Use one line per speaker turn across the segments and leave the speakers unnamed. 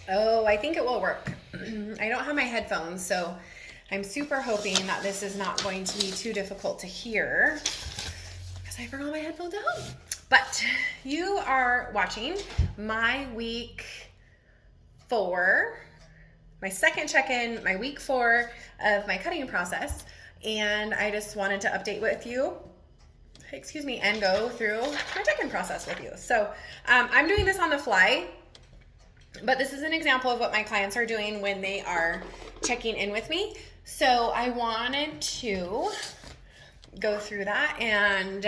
Oh, I think it will work. I don't have my headphones, so I'm super hoping that this is not going to be too difficult to hear because I forgot my headphones at home. But you are watching my week 4, my second check-in, my week 4 of my cutting process. And I just wanted to update with you, and go through my check-in process with you. So I'm doing this on the fly. But this is an example of what my clients are doing when they are checking in with me. So I wanted to go through that, and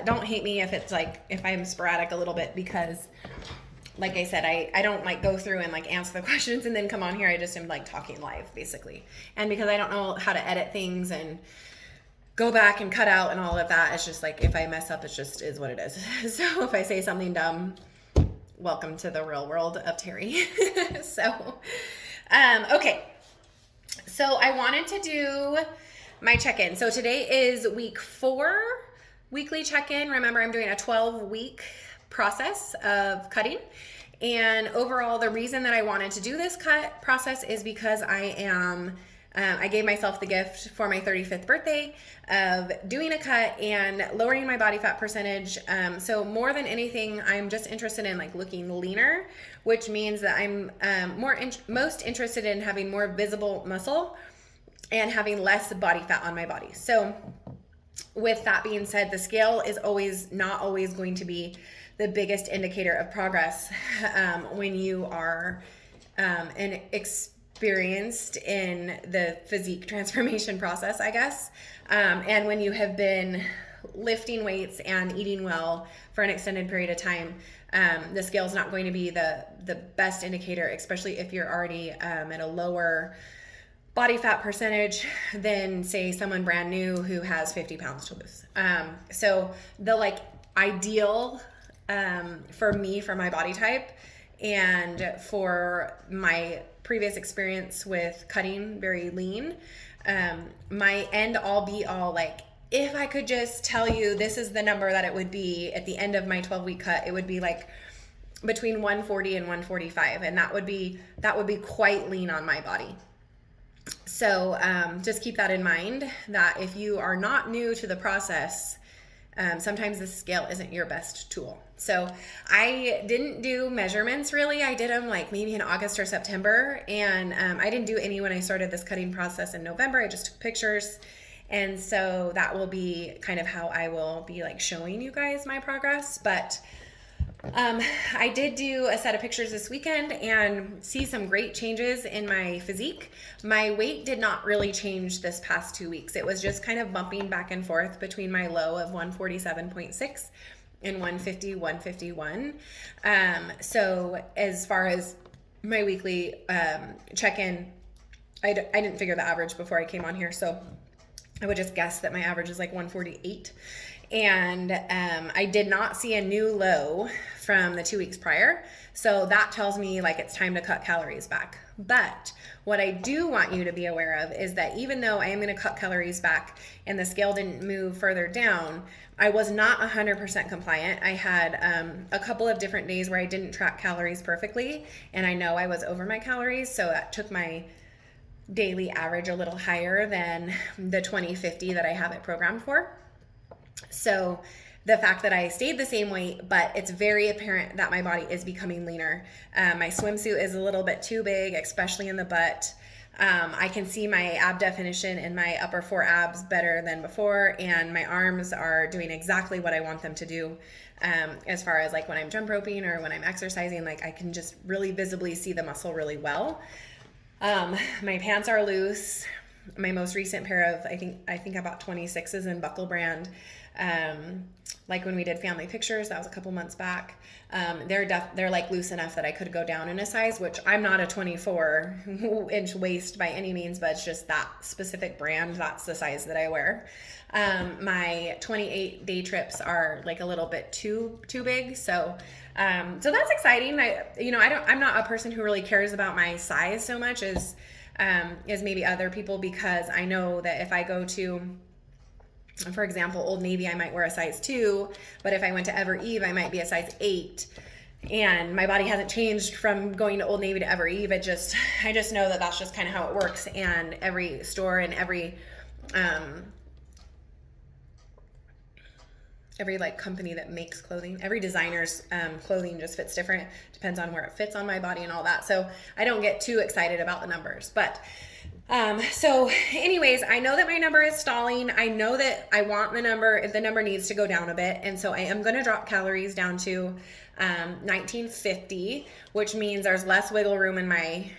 don't hate me if it's like, if I'm sporadic a little bit, because like I said, I don't like go through and like answer the questions and then come on here. I just am like talking live basically. And because I don't know how to edit things and go back and cut out and all of that, it's just like if I mess up, it just is what it is. So if I say something dumb, welcome to the real world of Terry. So, okay. So I wanted to do my check-in. So today is week 4, weekly check-in. Remember, I'm doing a 12-week process of cutting. And overall, the reason that I wanted to do this cut process is because I gave myself the gift for my 35th birthday of doing a cut and lowering my body fat percentage. So more than anything, I'm just interested in like looking leaner, which means that I'm most interested in having more visible muscle and having less body fat on my body. So with that being said, the scale is not always going to be the biggest indicator of progress when you are experienced in the physique transformation process, I guess. And when you have been lifting weights and eating well for an extended period of time, the scale is not going to be the best indicator, especially if you're already at a lower body fat percentage than say someone brand new who has 50 pounds to lose. So the like ideal for me, for my body type, and for my previous experience with cutting very lean, my end all be all, like if I could just tell you this is the number that it would be at the end of my 12-week cut, it would be like between 140 and 145, and that would be quite lean on my body. So just keep that in mind, that if you are not new to the process, sometimes the scale isn't your best tool. So I didn't do measurements really. I did them like maybe in August or September, and I didn't do any when I started this cutting process in November. I just took pictures, and so that will be kind of how I will be like showing you guys my progress. But I did do a set of pictures this weekend and see some great changes in my physique. My weight did not really change this past 2 weeks. It was just kind of bumping back and forth between my low of 147.6 and 150, 151. So as far as my weekly check-in, I didn't figure the average before I came on here, so I would just guess that my average is like 148. And I did not see a new low from the 2 weeks prior. So that tells me like it's time to cut calories back. But what I do want you to be aware of is that even though I am going to cut calories back and the scale didn't move further down, I was not 100% compliant. I had a couple of different days where I didn't track calories perfectly, and I know I was over my calories, so that took my daily average a little higher than the 2050 that I have it programmed for. So the fact that I stayed the same weight, but it's very apparent that my body is becoming leaner. My swimsuit is a little bit too big, especially in the butt. I can see my ab definition in my upper 4 abs better than before, and my arms are doing exactly what I want them to do. As far as like when I'm jump roping or when I'm exercising, like I can just really visibly see the muscle really well. My pants are loose. My most recent pair of, I think I bought 26s in Buckle brand. Like when we did family pictures, that was a couple months back. They're like loose enough that I could go down in a size, which I'm not a 24-inch waist by any means, but it's just that specific brand. That's the size that I wear. My 28 day trips are like a little bit too big. So that's exciting. I'm not a person who really cares about my size so much as maybe other people, because I know that if I go to, for example, Old Navy, I might wear a size 2, but if I went to Ever Eve, I might be a size 8. and my body hasn't changed from going to Old Navy to Ever Eve. I just know that that's just kind of how it works, and every store and every like company that makes clothing, every designer's clothing just fits different, depends on where it fits on my body and all that. So I don't get too excited about the numbers, but so anyways, I know that my number is stalling. I know that I want the number needs to go down a bit. And so I am going to drop calories down to 1950, which means there's less wiggle room in my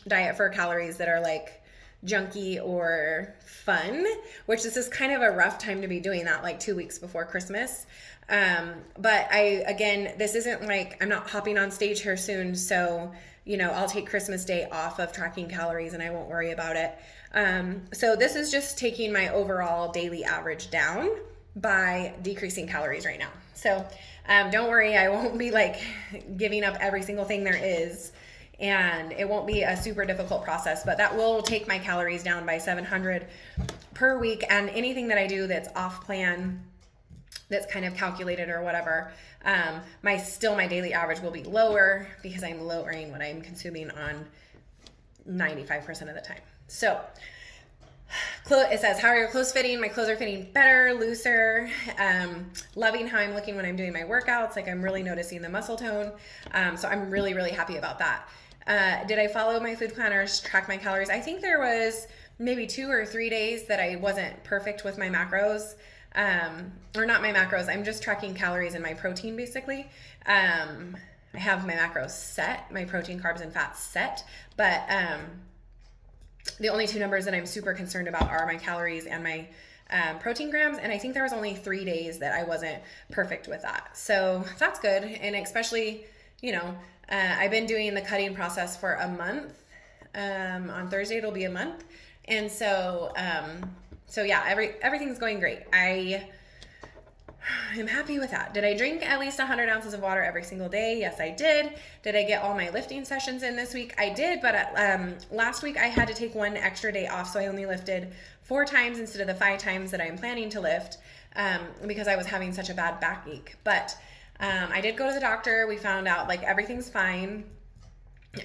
diet for calories that are like junky or fun, which this is kind of a rough time to be doing that, like 2 weeks before Christmas. But this isn't like, I'm not hopping on stage here soon. So, I'll take Christmas Day off of tracking calories and I won't worry about it. So this is just taking my overall daily average down by decreasing calories right now. So don't worry, I won't be like giving up every single thing there is. And it won't be a super difficult process, but that will take my calories down by 700 per week. And anything that I do that's off plan, that's kind of calculated or whatever, my daily average will be lower because I'm lowering what I'm consuming on 95% of the time. So it says, how are your clothes fitting? My clothes are fitting better, looser, loving how I'm looking when I'm doing my workouts. Like I'm really noticing the muscle tone. So I'm really, really happy about that. Did I follow my food planners, track my calories? I think there was maybe 2 or 3 days that I wasn't perfect with my macros. Or not my macros, I'm just tracking calories and my protein basically. I have my macros set, my protein, carbs, and fats set, but the only 2 numbers that I'm super concerned about are my calories and my protein grams, and I think there was only 3 days that I wasn't perfect with that. So that's good, and especially, I've been doing the cutting process for a month. On Thursday it'll be a month, and so yeah, everything's going great. I am happy with that. Did I drink at least 100 ounces of water every single day? Yes, I did. Did I get all my lifting sessions in this week? I did, but last week I had to take 1 extra day off, so I only lifted 4 times instead of the 5 times that I'm planning to lift because I was having such a bad backache. But I did go to the doctor. We found out like everything's fine.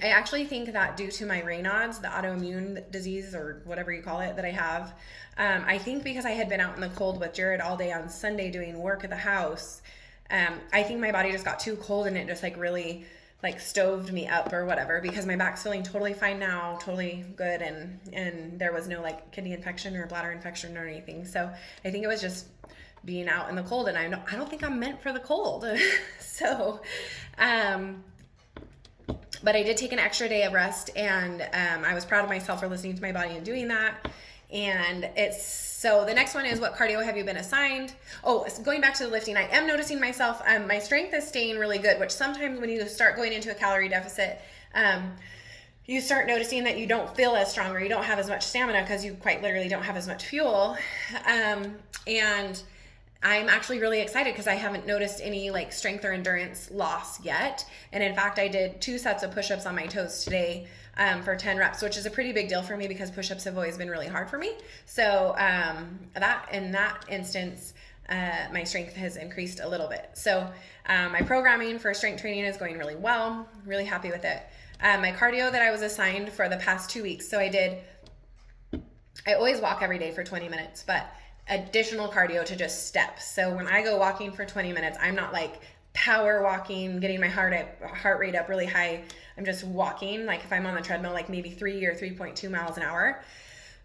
I actually think that due to my Raynaud's, the autoimmune disease or whatever you call it that I have, I think because I had been out in the cold with Jared all day on Sunday doing work at the house, I think my body just got too cold and it just like really like stoved me up or whatever, because my back's feeling totally fine now, totally good, and there was no like kidney infection or bladder infection or anything. So I think it was just being out in the cold, and I don't think I'm meant for the cold. So but I did take an extra day of rest, and I was proud of myself for listening to my body and doing that. And so the next one is, what cardio have you been assigned? Oh, going back to the lifting, I am noticing myself, my strength is staying really good, which sometimes when you start going into a calorie deficit, you start noticing that you don't feel as strong or you don't have as much stamina because you quite literally don't have as much fuel. And I'm actually really excited because I haven't noticed any like strength or endurance loss yet. And in fact, I did 2 sets of push-ups on my toes today for 10 reps, which is a pretty big deal for me because push-ups have always been really hard for me. So that in that instance, my strength has increased a little bit. So my programming for strength training is going really well. Really happy with it. My cardio that I was assigned for the past 2 weeks. So I always walk every day for 20 minutes, but additional cardio to just steps. So when I go walking for 20 minutes, I'm not like power walking, getting my heart rate up really high. I'm just walking, like if I'm on the treadmill, like maybe 3 or 3.2 miles an hour.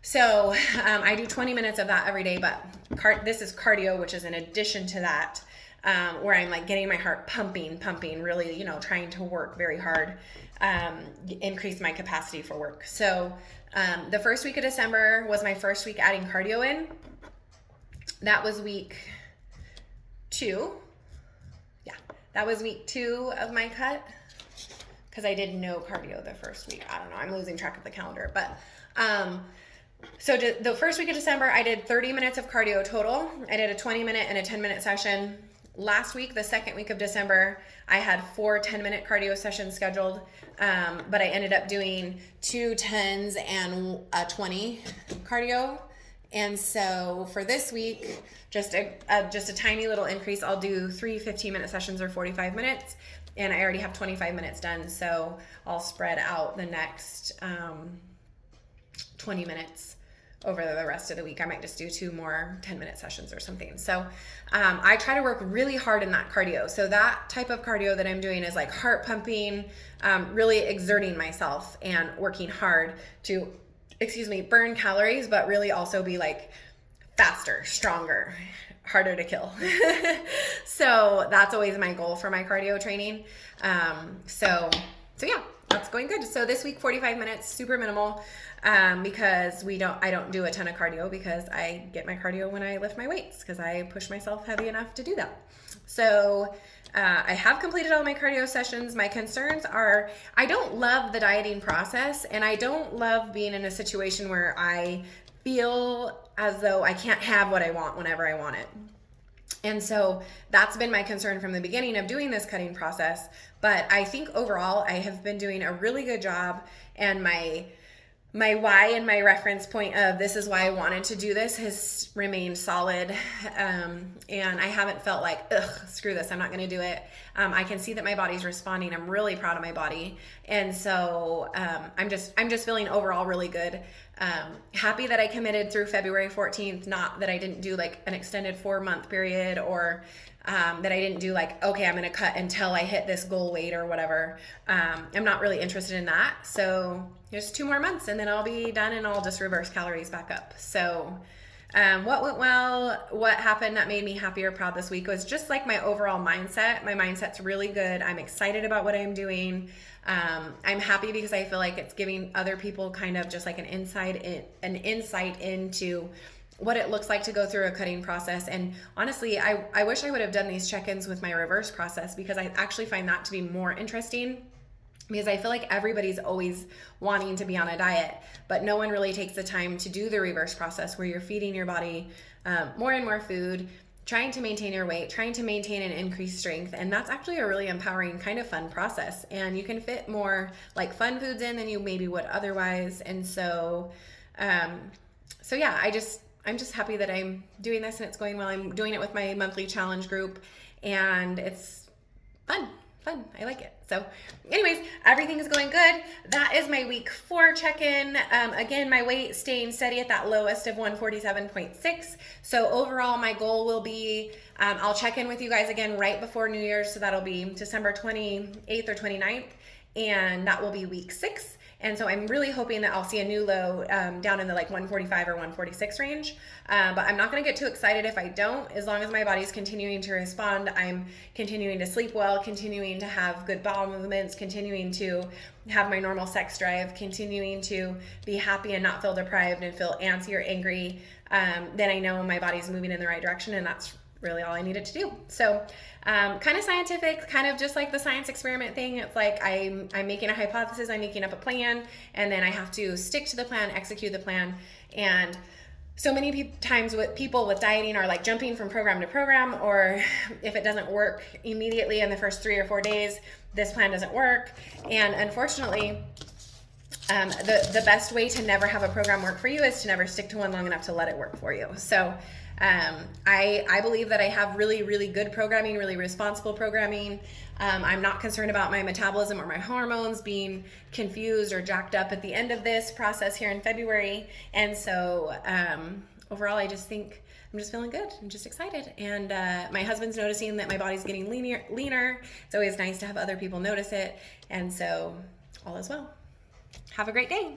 So I do 20 minutes of that every day, but this is cardio, which is in addition to that, where I'm like getting my heart pumping, really, trying to work very hard, increase my capacity for work. So the first week of December was my first week adding cardio in. That was week 2. Yeah, that was week 2 of my cut because I did no cardio the first week. I don't know. I'm losing track of the calendar. But so the first week of December, I did 30 minutes of cardio total. I did a 20-minute and a 10-minute session. Last week, the second week of December, I had 4 10-minute cardio sessions scheduled, but I ended up doing 2 10s and a 20 cardio. And so for this week, just a tiny little increase. I'll do 3 15-minute sessions or 45 minutes. and I already have 25 minutes done, so I'll spread out the next 20 minutes over the rest of the week. I might just do 2 more 10-minute sessions or something. So I try to work really hard in that cardio. So that type of cardio that I'm doing is like heart pumping, really exerting myself and working hard to, burn calories, but really also be like faster, stronger, harder to kill. So that's always my goal for my cardio training. So yeah, that's going good. So this week, 45 minutes, super minimal, because I don't do a ton of cardio because I get my cardio when I lift my weights because I push myself heavy enough to do that. So I have completed all my cardio sessions. My concerns are I don't love the dieting process, and I don't love being in a situation where I feel as though I can't have what I want whenever I want it. And so that's been my concern from the beginning of doing this cutting process. But I think overall I have been doing a really good job, and my why and my reference point of this is why I wanted to do this has remained solid. And I haven't felt like, ugh, screw this, I'm not going to do it. I can see that my body's responding. I'm really proud of my body. And so I'm just feeling overall really good. Happy that I committed through February 14th, not that I didn't do like an extended 4-month period, or that I didn't do like, okay, I'm going to cut until I hit this goal weight or whatever. I'm not really interested in that. So there's 2 more months and then I'll be done, and I'll just reverse calories back up. So what went well, what happened that made me happy or proud this week was just like my overall mindset. My mindset's really good. I'm excited about what I'm doing. I'm happy because I feel like it's giving other people kind of just like an insight into what it looks like to go through a cutting process. And honestly, I wish I would have done these check-ins with my reverse process, because I actually find that to be more interesting, because I feel like everybody's always wanting to be on a diet, but no one really takes the time to do the reverse process where you're feeding your body more and more food, trying to maintain your weight, trying to maintain and increase strength. And that's actually a really empowering, kind of fun process. And you can fit more like fun foods in than you maybe would otherwise. And so, yeah, I'm just happy that I'm doing this and it's going well. I'm doing it with my monthly challenge group, and it's fun. I like it. So anyways, everything is going good. That is my week 4 check-in. Again, my weight staying steady at that lowest of 147.6. So overall, my goal will be, I'll check in with you guys again right before New Year's. So that'll be December 28th or 29th. And that will be week 6. And so I'm really hoping that I'll see a new low down in the like 145 or 146 range. But I'm not going to get too excited if I don't. As long as my body's continuing to respond, I'm continuing to sleep well, continuing to have good bowel movements, continuing to have my normal sex drive, continuing to be happy and not feel deprived and feel antsy or angry, then I know my body's moving in the right direction, and that's really all I needed to do. So kind of scientific, kind of just like the science experiment thing. It's like I'm making a hypothesis, I'm making up a plan, and then I have to stick to the plan, execute the plan. And so many times with people with dieting are like jumping from program to program, or if it doesn't work immediately in the first 3 or 4 days, this plan doesn't work. And unfortunately, the best way to never have a program work for you is to never stick to one long enough to let it work for you. So I believe that I have really, really good programming, really responsible programming. I'm not concerned about my metabolism or my hormones being confused or jacked up at the end of this process here in February. And so overall, I just think I'm just feeling good. I'm just excited. And my husband's noticing that my body's getting leaner. It's always nice to have other people notice it. And so all is well. Have a great day.